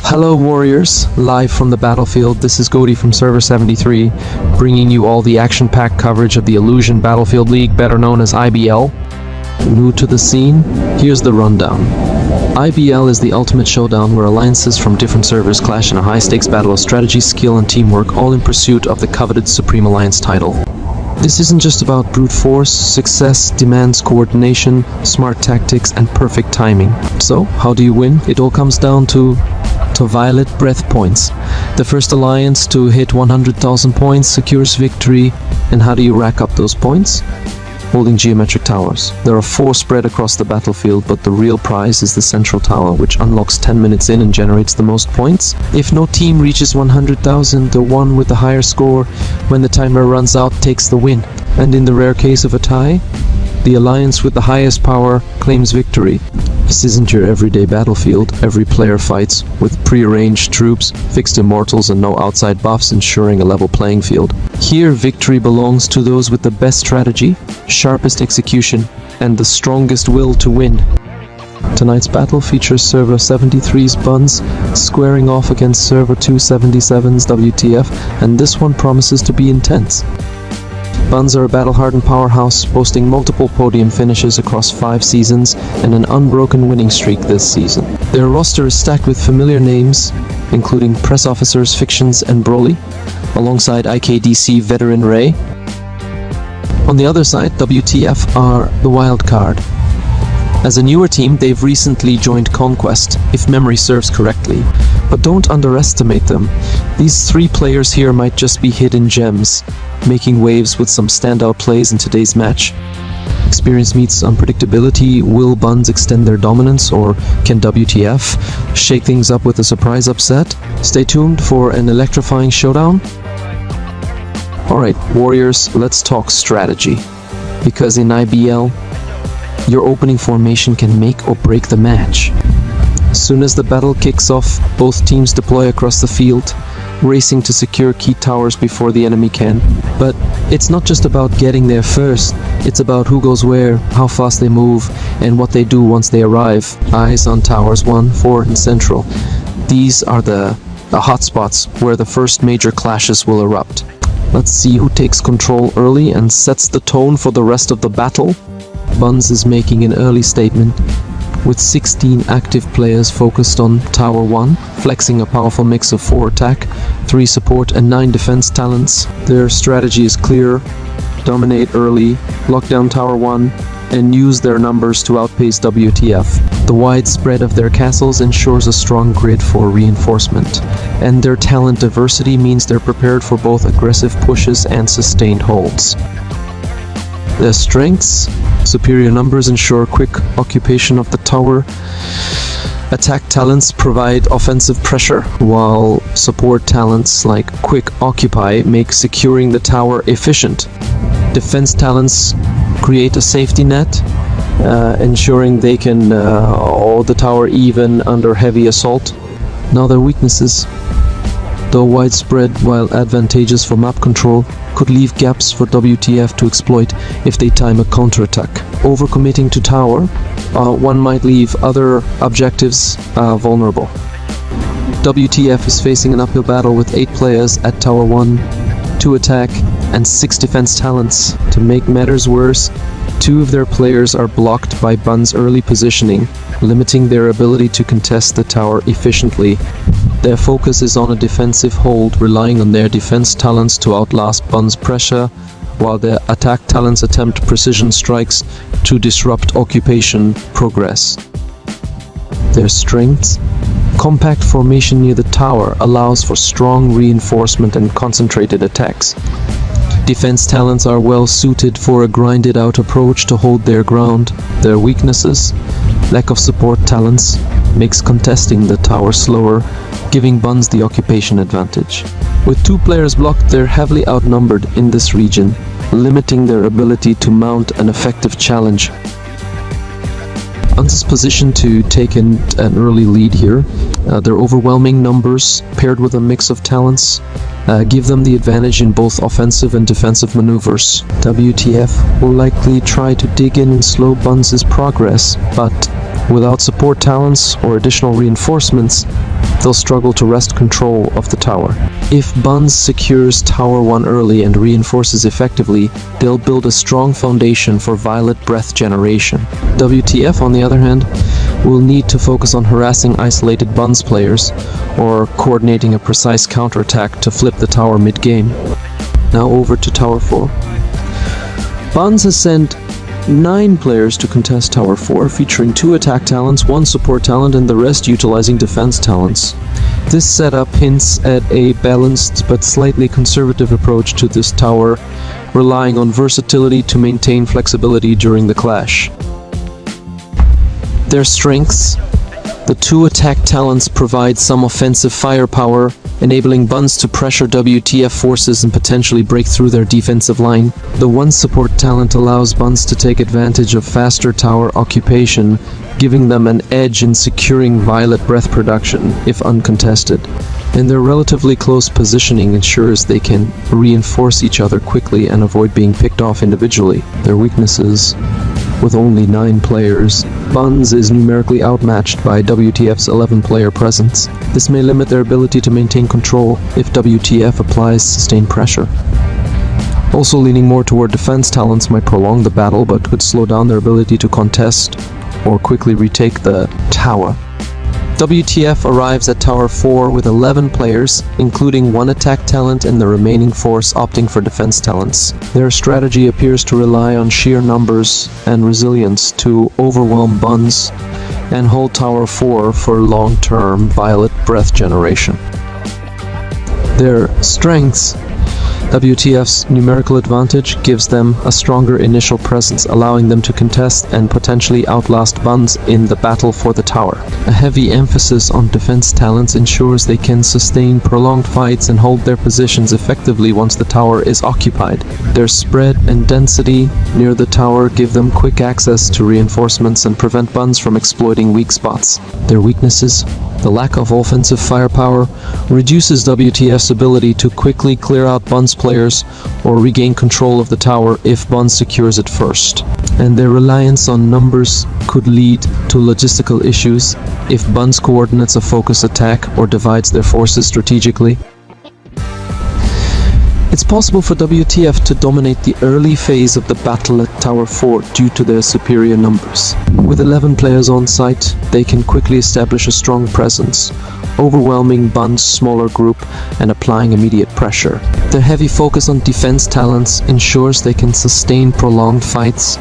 Hello Warriors, live from the battlefield. This is Goatie from Server 73, bringing you all the action-packed coverage of the Illusion Battlefield League, better known as IBL. New to the scene? Here's the rundown. IBL is the ultimate showdown where alliances from different servers clash in a high-stakes battle of strategy, skill, and teamwork, all in pursuit of the coveted Supreme Alliance title. This isn't just about brute force. Success demands coordination, smart tactics, and perfect timing. So, how do you win? It all comes down to violet breath points. The first alliance to hit 100,000 points secures victory. And how do you rack up those points? Holding geometric towers. There are 4 spread across the battlefield, but the real prize is the central tower, which unlocks 10 minutes in and generates the most points. If no team reaches 100,000, the one with the higher score when the timer runs out takes the win. And in the rare case of a tie, the alliance with the highest power claims victory. This isn't your everyday battlefield. Every player fights with pre-arranged troops, fixed immortals, and no outside buffs, ensuring a level playing field. Here, victory belongs to those with the best strategy, sharpest execution, and the strongest will to win. Tonight's battle features Server 73's BUNS squaring off against Server 277's W.T.F, and this one promises to be intense. BUNS are a battle-hardened powerhouse, boasting multiple podium finishes across 5 seasons and an unbroken winning streak this season. Their roster is stacked with familiar names, including Press Officers, Fictions, and Broly, alongside IKDC veteran Ray. On the other side, W.T.F are the wild card. As a newer team, they've recently joined Conquest, if memory serves correctly, but don't underestimate them. These 3 players here might just be hidden gems, making waves with some standout plays in today's match. Experience meets unpredictability. Will BUNS extend their dominance, or can W.T.F shake things up with a surprise upset? Stay tuned for an electrifying showdown. Alright, Warriors, let's talk strategy. Because in IBL, your opening formation can make or break the match. As soon as the battle kicks off, both teams deploy across the field, racing to secure key towers before the enemy can. But it's not just about getting there first, it's about who goes where, how fast they move, and what they do once they arrive. Eyes on towers 1, 4, and central. These are the hotspots where the first major clashes will erupt. Let's see who takes control early and sets the tone for the rest of the battle. BUNS is making an early statement, with 16 active players focused on Tower 1, flexing a powerful mix of 4 attack, 3 support, and 9 defense talents. Their strategy is clear: dominate early, lock down Tower 1, and use their numbers to outpace W.T.F. The wide spread of their castles ensures a strong grid for reinforcement, and their talent diversity means they're prepared for both aggressive pushes and sustained holds. Their strengths: superior numbers ensure quick occupation of the tower. Attack talents provide offensive pressure, while support talents like quick occupy make securing the tower efficient. Defense talents create a safety net, ensuring they can hold the tower even under heavy assault. Now their weaknesses: though widespread while advantageous for map control, could leave gaps for W.T.F to exploit if they time a counterattack. Overcommitting to tower, one might leave other objectives vulnerable. W.T.F is facing an uphill battle with 8 players at Tower 1, 2 attack, and 6 defense talents. To make matters worse, 2 of their players are blocked by BUNS' early positioning, limiting their ability to contest the tower efficiently. Their focus is on a defensive hold, relying on their defense talents to outlast BUNS' pressure, while their attack talents attempt precision strikes to disrupt occupation progress. Their strengths: compact formation near the tower allows for strong reinforcement and concentrated attacks. Defense talents are well suited for a grinded out approach to hold their ground. Their weaknesses: lack of support talents makes contesting the tower slower, giving BUNS the occupation advantage. With 2 players blocked, they're heavily outnumbered in this region, limiting their ability to mount an effective challenge. BUNS is positioned to take an early lead here. Their overwhelming numbers, paired with a mix of talents, give them the advantage in both offensive and defensive maneuvers. W.T.F will likely try to dig in and slow BUNS' progress, but Without support talents or additional reinforcements, they'll struggle to wrest control of the tower. If BUNS secures Tower 1 early and reinforces effectively, they'll build a strong foundation for Violet Breath generation. W.T.F, on the other hand, will need to focus on harassing isolated BUNS players or coordinating a precise counterattack to flip the tower mid-game. Now over to Tower 4. BUNS has sent 9 players to contest Tower 4, featuring 2 attack talents, 1 support talent, and the rest utilizing defense talents. This setup hints at a balanced but slightly conservative approach to this tower, relying on versatility to maintain flexibility during the clash. Their strengths: the 2 attack talents provide some offensive firepower, enabling BUNS to pressure W.T.F forces and potentially break through their defensive line. The 1 support talent allows BUNS to take advantage of faster tower occupation, giving them an edge in securing Violet Breath production if uncontested. And their relatively close positioning ensures they can reinforce each other quickly and avoid being picked off individually. Their weaknesses: with only 9 players, BUNS is numerically outmatched by W.T.F's 11-player presence. This may limit their ability to maintain control if W.T.F applies sustained pressure. Also, leaning more toward defense talents might prolong the battle, but could slow down their ability to contest or quickly retake the tower. W.T.F arrives at Tower 4 with 11 players, including 1 attack talent and the remaining force opting for defense talents. Their strategy appears to rely on sheer numbers and resilience to overwhelm BUNS and hold Tower 4 for long-term Violet Breath generation. Their strengths: W.T.F's numerical advantage gives them a stronger initial presence, allowing them to contest and potentially outlast BUNS in the battle for the tower. A heavy emphasis on defense talents ensures they can sustain prolonged fights and hold their positions effectively once the tower is occupied. Their spread and density near the tower give them quick access to reinforcements and prevent BUNS from exploiting weak spots. Their weaknesses: the lack of offensive firepower reduces W.T.F's ability to quickly clear out BUNS players or regain control of the tower if BUNS secures it first. And their reliance on numbers could lead to logistical issues if BUNS coordinates a focus attack or divides their forces strategically. It's possible for W.T.F to dominate the early phase of the battle at Tower 4 due to their superior numbers. With 11 players on site, they can quickly establish a strong presence, overwhelming BUNS' smaller group and applying immediate pressure. Their heavy focus on defense talents ensures they can sustain prolonged fights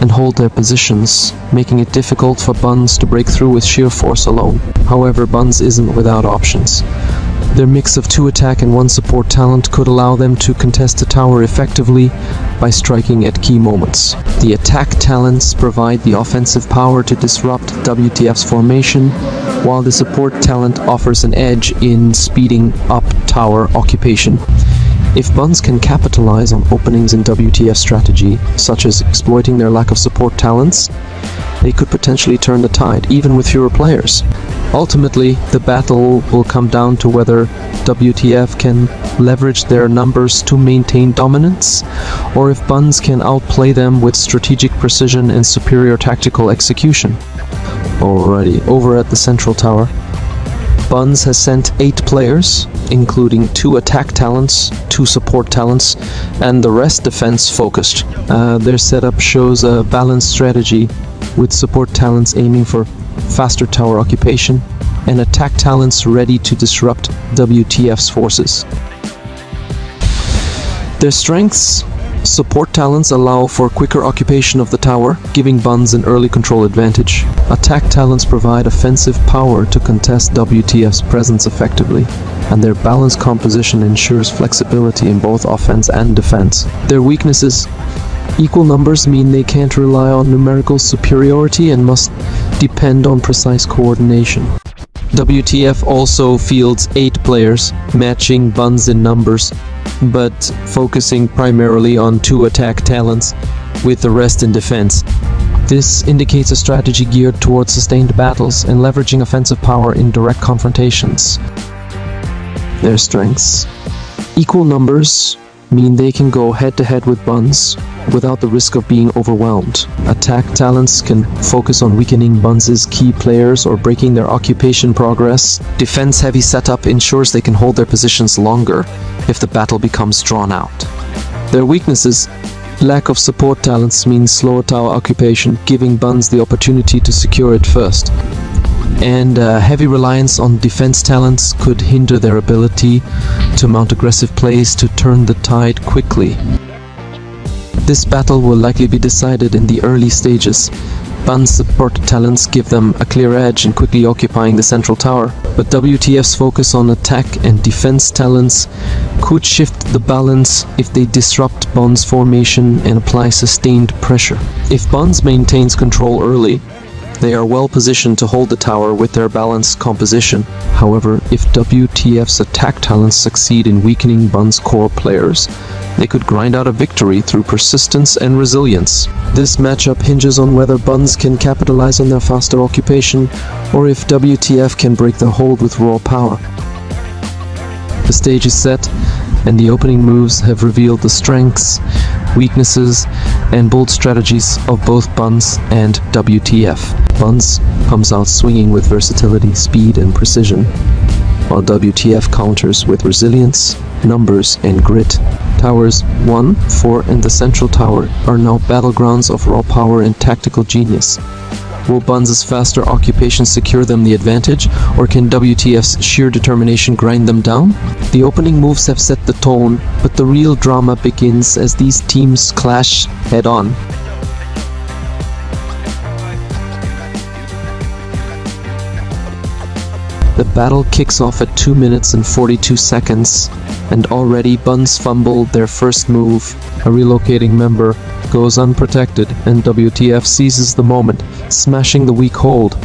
and hold their positions, making it difficult for BUNS to break through with sheer force alone. However, BUNS isn't without options. Their mix of 2 attack and 1 support talent could allow them to contest the tower effectively by striking at key moments. The attack talents provide the offensive power to disrupt W.T.F's formation, while the support talent offers an edge in speeding up tower occupation. If BUNS can capitalize on openings in W.T.F's strategy, such as exploiting their lack of support talents, they could potentially turn the tide, even with fewer players. Ultimately, the battle will come down to whether W.T.F can leverage their numbers to maintain dominance, or if BUNS can outplay them with strategic precision and superior tactical execution. Alrighty, over at the central tower, BUNS has sent 8 players, including 2 attack talents, 2 support talents, and the rest defense-focused. Their setup shows a balanced strategy, with support talents aiming for faster tower occupation, and attack talents ready to disrupt W.T.F's forces. Their strengths: support talents allow for quicker occupation of the tower, giving BUNS an early control advantage. Attack talents provide offensive power to contest W.T.F's presence effectively, and their balanced composition ensures flexibility in both offense and defense. Their weaknesses: equal numbers mean they can't rely on numerical superiority and must depend on precise coordination. W.T.F also fields 8 players, matching BUNS in numbers, but focusing primarily on 2 attack talents, with the rest in defense. This indicates a strategy geared towards sustained battles and leveraging offensive power in direct confrontations. Their strengths: equal numbers mean they can go head-to-head with BUNS without the risk of being overwhelmed. Attack talents can focus on weakening BUNS' key players or breaking their occupation progress. Defense-heavy setup ensures they can hold their positions longer if the battle becomes drawn out. Their weaknesses: lack of support talents means slower tower occupation, giving BUNS the opportunity to secure it first. And heavy reliance on defense talents could hinder their ability to mount aggressive plays to turn the tide quickly. This battle will likely be decided in the early stages. BUNS support talents give them a clear edge in quickly occupying the central tower, but WTF's focus on attack and defense talents could shift the balance if they disrupt BUNS' formation and apply sustained pressure. If BUNS maintains control early, they are well positioned to hold the tower with their balanced composition. However, if WTF's attack talents succeed in weakening BUNS' core players, they could grind out a victory through persistence and resilience. This matchup hinges on whether BUNS can capitalize on their faster occupation, or if WTF can break their hold with raw power. The stage is set, and the opening moves have revealed the strengths, weaknesses, and bold strategies of both BUNS and WTF. BUNS comes out swinging with versatility, speed, and precision, while WTF counters with resilience, numbers, and grit. Towers 1, 4, and the central tower are now battlegrounds of raw power and tactical genius. Will BUNS' faster occupation secure them the advantage, or can WTF's sheer determination grind them down? The opening moves have set the tone, but the real drama begins as these teams clash head-on. The battle kicks off at 2 minutes and 42 seconds, and already BUNS fumbled their first move. A relocating member goes unprotected, and WTF seizes the moment, smashing the weak hold.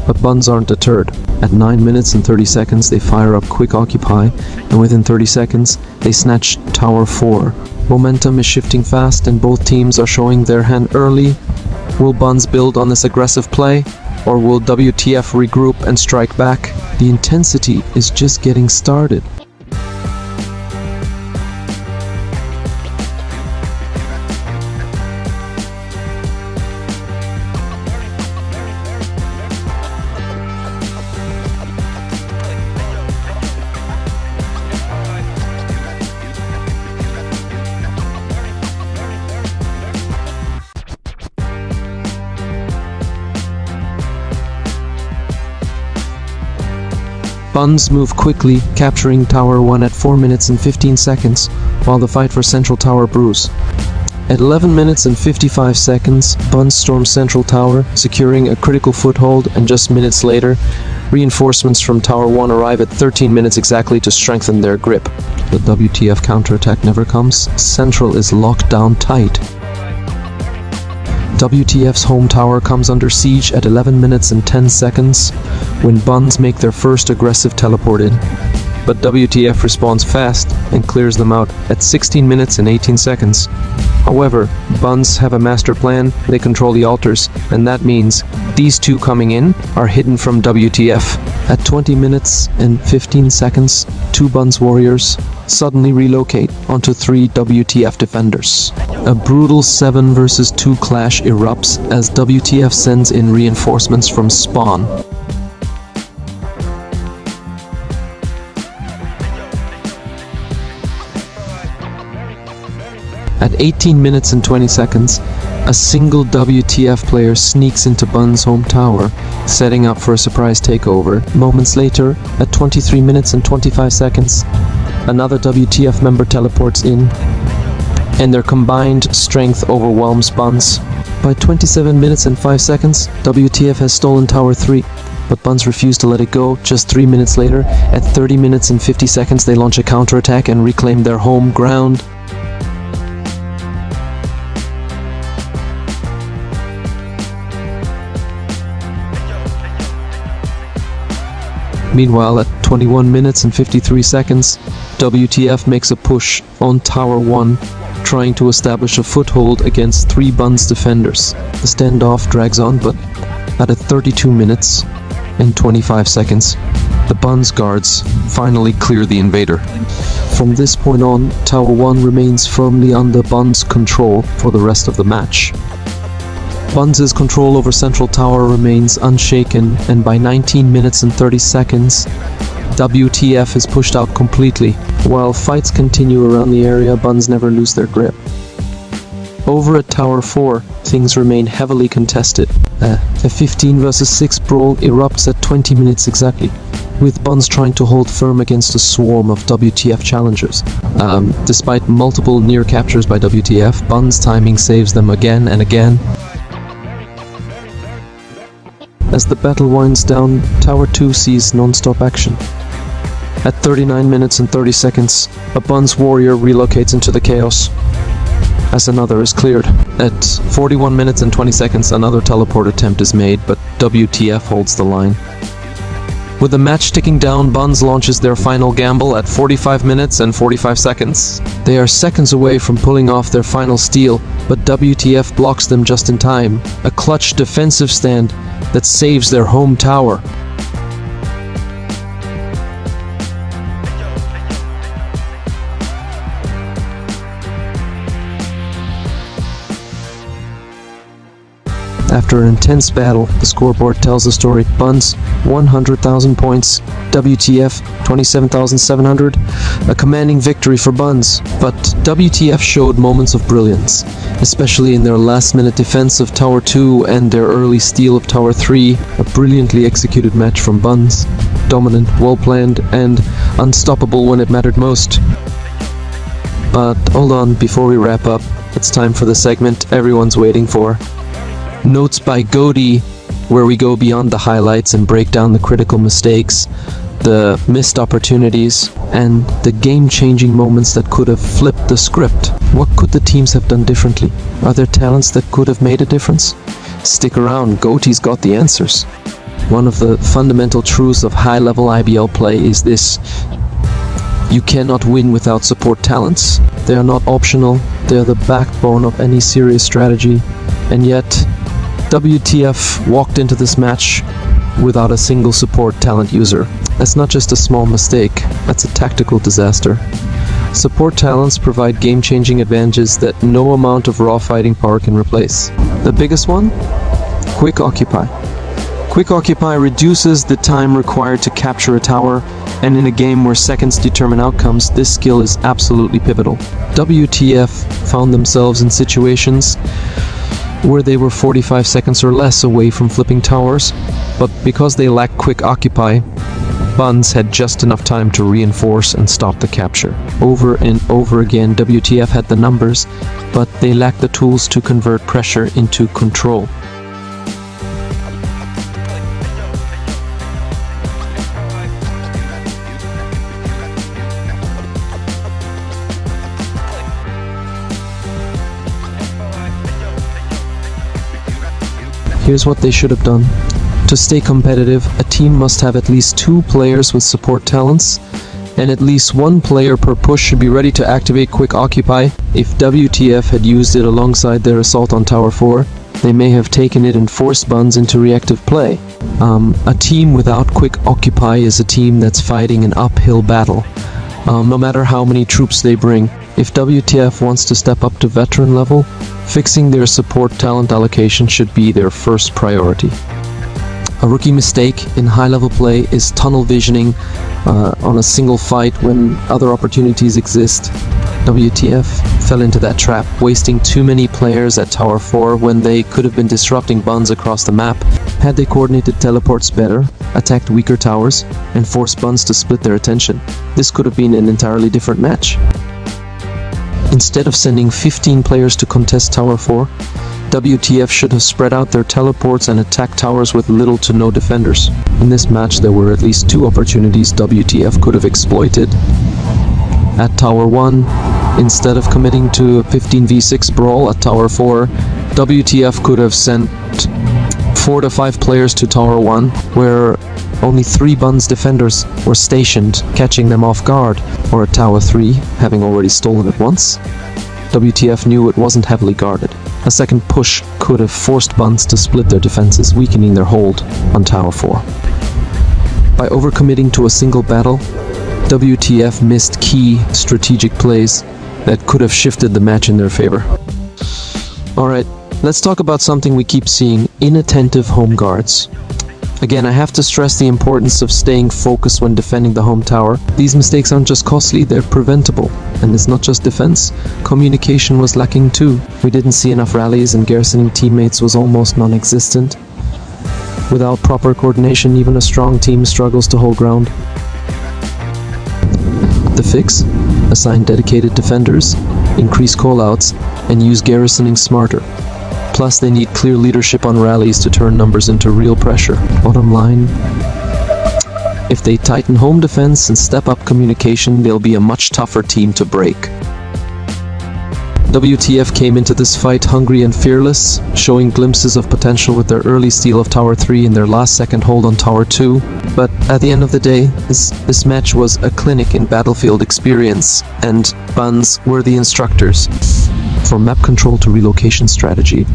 But BUNS aren't deterred. At 9 minutes and 30 seconds, they fire up Quick Occupy, and within 30 seconds, they snatch Tower 4. Momentum is shifting fast, and both teams are showing their hand early. Will BUNS build on this aggressive play, or will WTF regroup and strike back? The intensity is just getting started. BUNS move quickly, capturing Tower 1 at 4 minutes and 15 seconds, while the fight for Central Tower brews. At 11 minutes and 55 seconds, BUNS storms Central Tower, securing a critical foothold, and just minutes later, reinforcements from Tower 1 arrive at 13 minutes exactly to strengthen their grip. The WTF counterattack never comes. Central is locked down tight. WTF's home tower comes under siege at 11 minutes and 10 seconds when BUNS make their first aggressive teleport in. But WTF responds fast and clears them out at 16 minutes and 18 seconds. However, BUNS have a master plan, they control the altars, and that means these two coming in are hidden from WTF. At 20 minutes and 15 seconds, 2 BUNS warriors suddenly relocate onto 3 WTF defenders. A brutal 7 versus 2 clash erupts as WTF sends in reinforcements from spawn. At 18 minutes and 20 seconds, a single WTF player sneaks into BUNS' home tower, setting up for a surprise takeover. Moments later, at 23 minutes and 25 seconds, another WTF member teleports in, and their combined strength overwhelms BUNS. By 27 minutes and 5 seconds, WTF has stolen Tower 3, but BUNS refuse to let it go. Just 3 minutes later, at 30 minutes and 50 seconds, they launch a counterattack and reclaim their home ground. Meanwhile, at 21 minutes and 53 seconds, WTF makes a push on Tower 1, trying to establish a foothold against 3 BUNS defenders. The standoff drags on, but at 32 minutes and 25 seconds, The BUNS guards finally clear the invader. From this point on, Tower 1 remains firmly under BUNS control for the rest of the match. BUNS' control over Central Tower remains unshaken, and by 19 minutes and 30 seconds, W.T.F is pushed out completely. While fights continue around the area, BUNS never lose their grip. Over at Tower 4, things remain heavily contested. A 15 vs 6 brawl erupts at 20 minutes exactly, with BUNS trying to hold firm against a swarm of W.T.F challengers. Despite multiple near captures by W.T.F, BUNS timing saves them again and again. As the battle winds down, Tower 2 sees non-stop action. At 39 minutes and 30 seconds, a BUNS warrior relocates into the chaos, as another is cleared. At 41 minutes and 20 seconds, another teleport attempt is made, but W.T.F holds the line. With the match ticking down, BUNS launches their final gamble at 45 minutes and 45 seconds. They are seconds away from pulling off their final steal, but W.T.F blocks them just in time. A clutch defensive stand that saves their home tower. After an intense battle, the scoreboard tells the story. BUNS 100,000 points, W.T.F 27,700. A commanding victory for BUNS, but W.T.F showed moments of brilliance, especially in their last-minute defense of Tower 2 and their early steal of Tower 3. A brilliantly executed match from BUNS, dominant, well-planned, and unstoppable when it mattered most. But hold on, before we wrap up, it's time for the segment everyone's waiting for. Notes by Goatie, where we go beyond the highlights and break down the critical mistakes, the missed opportunities, and the game-changing moments that could have flipped the script. What could the teams have done differently? Are there talents that could have made a difference? Stick around, Goatie's got the answers. One of the fundamental truths of high-level IBL play is this: you cannot win without support talents. They are not optional, they are the backbone of any serious strategy, and yet W.T.F walked into this match without a single support talent user. That's not just a small mistake, that's a tactical disaster. Support talents provide game-changing advantages that no amount of raw fighting power can replace. The biggest one? Quick Occupy. Quick Occupy reduces the time required to capture a tower, and in a game where seconds determine outcomes, this skill is absolutely pivotal. W.T.F found themselves in situations where they were 45 seconds or less away from flipping towers, but because they lacked Quick Occupy, BUNS had just enough time to reinforce and stop the capture. Over and over again, W.T.F had the numbers, but they lacked the tools to convert pressure into control. Here's what they should have done. To stay competitive, a team must have at least 2 players with support talents, and at least 1 player per push should be ready to activate Quick Occupy. If W.T.F had used it alongside their assault on Tower 4, they may have taken it and forced BUNS into reactive play. A team without Quick Occupy is a team that's fighting an uphill battle, no matter how many troops they bring. If W.T.F wants to step up to veteran level, fixing their support talent allocation should be their first priority. A rookie mistake in high-level play is tunnel visioning on a single fight when other opportunities exist. W.T.F fell into that trap, wasting too many players at Tower 4 when they could have been disrupting BUNS across the map. Had they coordinated teleports better, attacked weaker towers, and forced BUNS to split their attention, this could have been an entirely different match. Instead of sending 15 players to contest Tower 4, W.T.F should have spread out their teleports and attacked towers with little to no defenders. In this match, there were at least 2 opportunities W.T.F could have exploited. At Tower 1, instead of committing to a 15v6 brawl at Tower 4, W.T.F could have sent 4 to 5 players to Tower 1, where only 3 BUNS defenders were stationed, catching them off guard. Or at Tower 3, having already stolen it once, W.T.F knew it wasn't heavily guarded. A second push could have forced BUNS to split their defenses, weakening their hold on Tower 4. By overcommitting to a single battle, WTF missed key strategic plays that could have shifted the match in their favor. Alright, let's talk about something we keep seeing: inattentive home guards. Again, I have to stress the importance of staying focused when defending the home tower. These mistakes aren't just costly, they're preventable. And it's not just defense, communication was lacking too. We didn't see enough rallies, and garrisoning teammates was almost non-existent. Without proper coordination, even a strong team struggles to hold ground. The fix? Assign dedicated defenders, increase callouts, and use garrisoning smarter. Plus, they need clear leadership on rallies to turn numbers into real pressure. Bottom line, if they tighten home defense and step up communication, they'll be a much tougher team to break. WTF came into this fight hungry and fearless, showing glimpses of potential with their early steal of Tower 3 and their last-second hold on Tower 2. But at the end of the day, this match was a clinic in battlefield experience, and BUNS were the instructors. From map control to relocation strategy,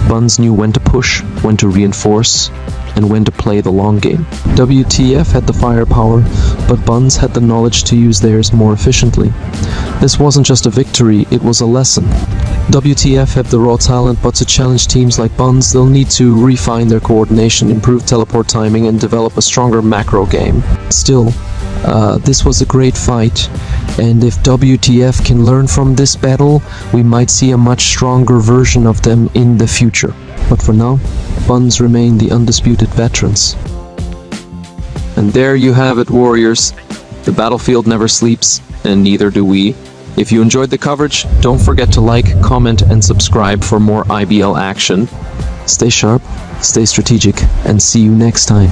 BUNS knew when to push, when to reinforce, and when to play the long game. WTF had the firepower, but BUNS had the knowledge to use theirs more efficiently. This wasn't just a victory, it was a lesson. WTF have the raw talent, but to challenge teams like BUNS, they'll need to refine their coordination, improve teleport timing, and develop a stronger macro game. Still, this was a great fight, and if WTF can learn from this battle, we might see a much stronger version of them in the future. But for now, BUNS remain the undisputed veterans. And there you have it, warriors. The battlefield never sleeps, and neither do we. If you enjoyed the coverage, don't forget to like, comment, and subscribe for more IBL action. Stay sharp, stay strategic, and see you next time.